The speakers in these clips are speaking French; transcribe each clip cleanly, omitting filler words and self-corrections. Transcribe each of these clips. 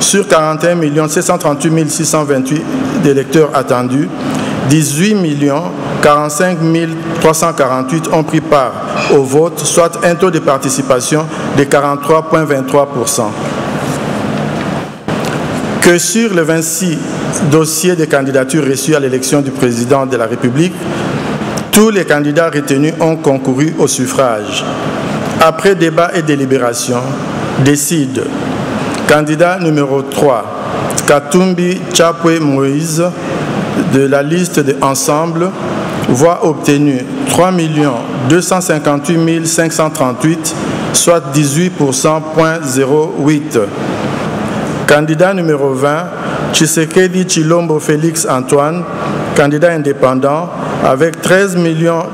Sur 41 738 628 d'électeurs attendus, 18 45 348 ont pris part au vote, soit un taux de participation de 43,23%. Que sur les 26 dossiers de candidature reçus à l'élection du président de la République, tous les candidats retenus ont concouru au suffrage. Après débat et délibération, décide candidat numéro 3, Katumbi Chapwe Moïse, de la liste de Ensemble, voix obtenue 3 258 538, soit 18,08%. Candidat numéro 20, Tshisekedi Tshilombo Félix Antoine, candidat indépendant, avec 13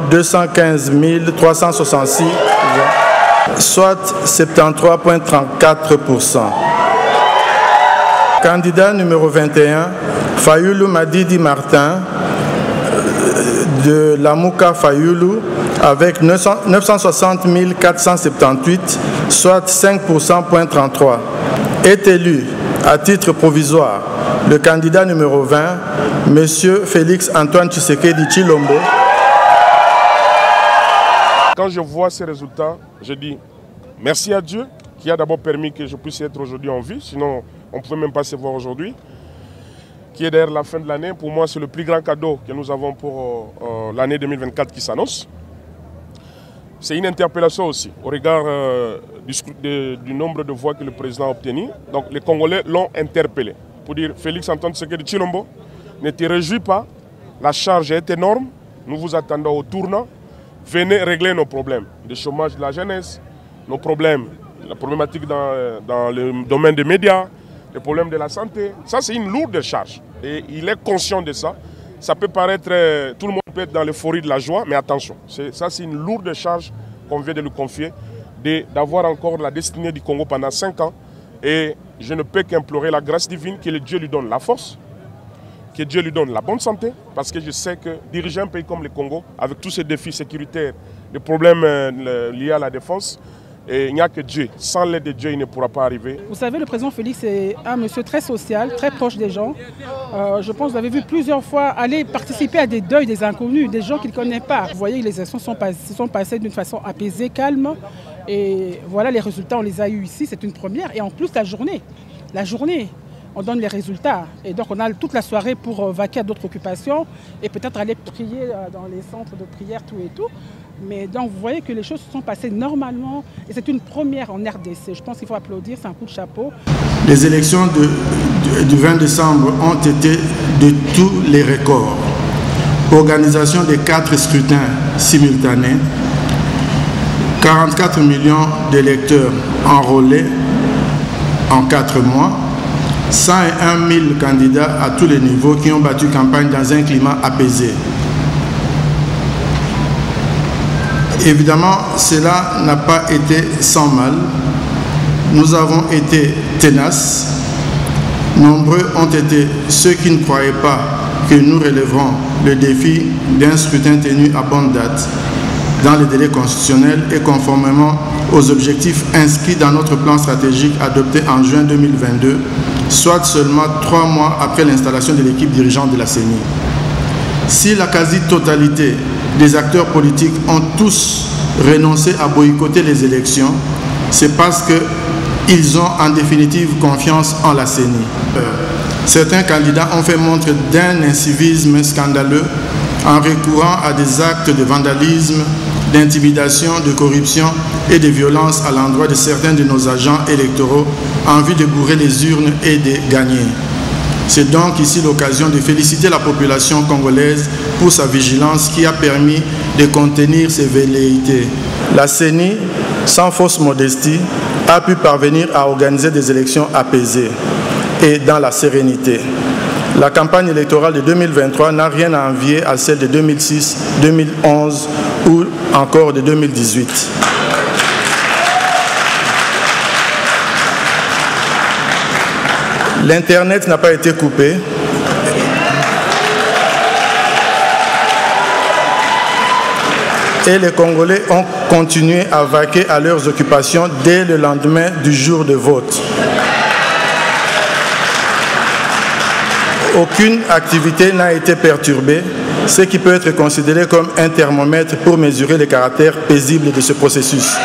215 366 voix, soit 73,34%. Candidat numéro 21, Fayulu Madidi Martin, de Lamouka Fayulu, avec 960 478, soit 5,33%. Est élu à titre provisoire le candidat numéro 20, M. Félix Antoine Tshisekedi Tshilombo. Quand je vois ces résultats, je dis merci à Dieu qui a d'abord permis que je puisse être aujourd'hui en vie, sinon on ne pouvait même pas se voir aujourd'hui. Qui est derrière la fin de l'année, pour moi c'est le plus grand cadeau que nous avons pour l'année 2024 qui s'annonce. C'est une interpellation aussi au regard du nombre de voix que le président a obtenu. Donc les Congolais l'ont interpellé pour dire Félix Antoine Tshisekedi Tshilombo, ne te réjouis pas, la charge est énorme, nous vous attendons au tournant, venez régler nos problèmes, le chômage de la jeunesse, nos problèmes, la problématique dans le domaine des médias, les problèmes de la santé. Ça c'est une lourde charge et il est conscient de ça. Ça peut paraître, tout le monde peut être dans l'euphorie de la joie, mais attention, ça c'est une lourde charge qu'on vient de lui confier, d'avoir encore la destinée du Congo pendant 5 ans. Et je ne peux qu'implorer la grâce divine, que Dieu lui donne la force, que Dieu lui donne la bonne santé, parce que je sais que diriger un pays comme le Congo, avec tous ces défis sécuritaires, les problèmes liés à la défense, et il n'y a que Dieu. Sans l'aide de Dieu, il ne pourra pas arriver. Vous savez, le président Félix est un monsieur très social, très proche des gens. Je pense que vous avez vu plusieurs fois aller participer à des deuils des inconnus, des gens qu'il ne connaît pas. Vous voyez, les élections se sont passées d'une façon apaisée, calme. Et voilà, les résultats, on les a eus ici, c'est une première. Et en plus, la journée, on donne les résultats. Et donc, on a toute la soirée pour vaquer à d'autres occupations et peut-être aller prier dans les centres de prière, tout et tout. Mais donc, vous voyez que les choses se sont passées normalement et c'est une première en RDC. Je pense qu'il faut applaudir, c'est un coup de chapeau. Les élections du 20 décembre ont été de tous les records. Organisation des 4 scrutins simultanés, 44 millions d'électeurs enrôlés en 4 mois, 101 000 candidats à tous les niveaux qui ont battu campagne dans un climat apaisé. Évidemment, cela n'a pas été sans mal. Nous avons été tenaces. Nombreux ont été ceux qui ne croyaient pas que nous relèverons le défi d'un scrutin tenu à bonne date, dans les délais constitutionnels et conformément aux objectifs inscrits dans notre plan stratégique adopté en juin 2022, soit seulement 3 mois après l'installation de l'équipe dirigeante de la CENI. Si la quasi-totalité des acteurs politiques ont tous renoncé à boycotter les élections, c'est parce qu'ils ont en définitive confiance en la CENI. Certains candidats ont fait montre d'un incivisme scandaleux en recourant à des actes de vandalisme, d'intimidation, de corruption et de violence à l'endroit de certains de nos agents électoraux en vue de bourrer les urnes et de gagner. C'est donc ici l'occasion de féliciter la population congolaise pour sa vigilance qui a permis de contenir ces velléités. La CENI, sans fausse modestie, a pu parvenir à organiser des élections apaisées et dans la sérénité. La campagne électorale de 2023 n'a rien à envier à celle de 2006, 2011 ou encore de 2018. L'Internet n'a pas été coupé. Et les Congolais ont continué à vaquer à leurs occupations dès le lendemain du jour de vote. aucune activité n'a été perturbée, ce qui peut être considéré comme un thermomètre pour mesurer le caractère paisible de ce processus.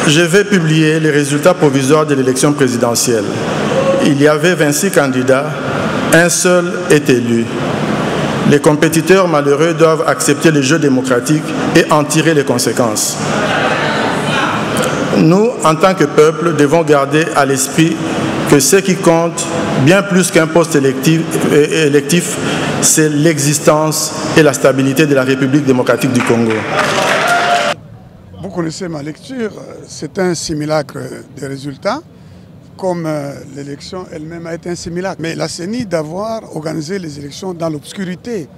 Je vais publier les résultats provisoires de l'élection présidentielle. Il y avait 26 candidats, un seul est élu. Les compétiteurs malheureux doivent accepter le jeu démocratique et en tirer les conséquences. Nous, en tant que peuple, devons garder à l'esprit que ce qui compte, bien plus qu'un poste électif, c'est l'existence et la stabilité de la République démocratique du Congo. Vous connaissez ma lecture, c'est un simulacre des résultats, comme l'élection elle-même a été un simulacre. Mais la CENI d'avoir organisé les élections dans l'obscurité,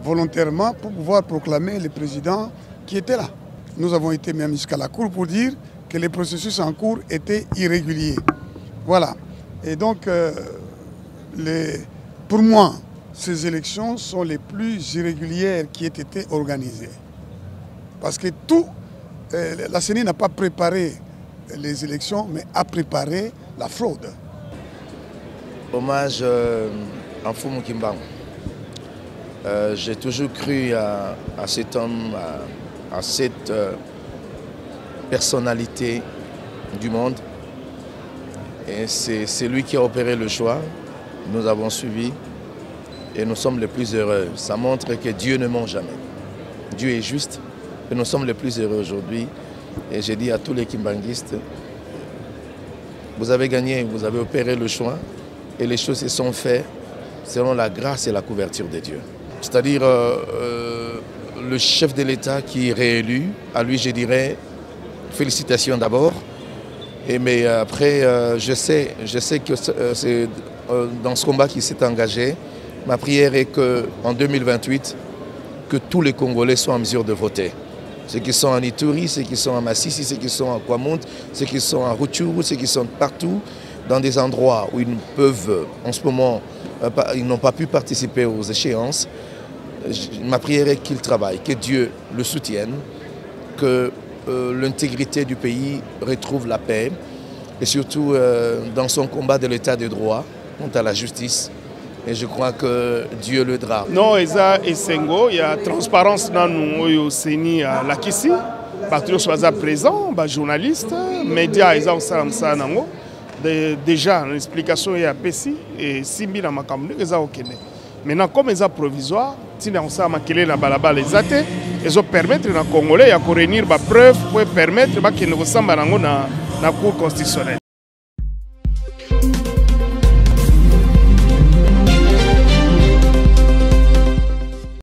volontairement, pour pouvoir proclamer le président qui était là. Nous avons été même jusqu'à la Cour pour dire que les processus en cours étaient irréguliers. Voilà. Et donc, pour moi, ces élections sont les plus irrégulières qui aient été organisées. Parce que la CENI n'a pas préparé les élections, mais a préparé la fraude. Hommage à Mfumu Kimbangu. J'ai toujours cru à cet homme, à cette personnalité du monde. Et c'est lui qui a opéré le choix. Nous avons suivi et nous sommes les plus heureux. Ça montre que Dieu ne ment jamais. Dieu est juste et nous sommes les plus heureux aujourd'hui. Et j'ai dit à tous les kimbanguistes, vous avez gagné, vous avez opéré le choix et les choses se sont faites selon la grâce et la couverture de Dieu. C'est-à-dire le chef de l'État qui est réélu, à lui je dirais félicitations d'abord. Mais après, je sais que c'est dans ce combat qui s'est engagé. Ma prière est qu'en 2028, que tous les Congolais soient en mesure de voter. Ceux qui sont en Ituri, ceux qui sont à Massissi, ceux qui sont à Kwamount, ceux qui sont à Rutshuru, ceux qui sont partout, dans des endroits où ils ne peuvent, en ce moment, ils n'ont pas pu participer aux échéances. Ma prière est qu'ils travaillent, que Dieu le soutienne, que l'intégrité du pays retrouve la paix et surtout dans son combat de l'état de droit contre la justice. Et je crois que Dieu le dra. Non, eza esengo, il y a transparence dans nous CENI à la Kissi. Partout soit présent, journalistes, médias, eza osalamsa nango. Déjà, l'explication est à Pessi et Simbi na makambu eza okene. Maintenant, comme eza provisoire, tina osama kele na balaba les athées, ils ont permettre na Congolais ya réunir ba preuve pour permettre ba kene kosamba nango na cour constitutionnelle.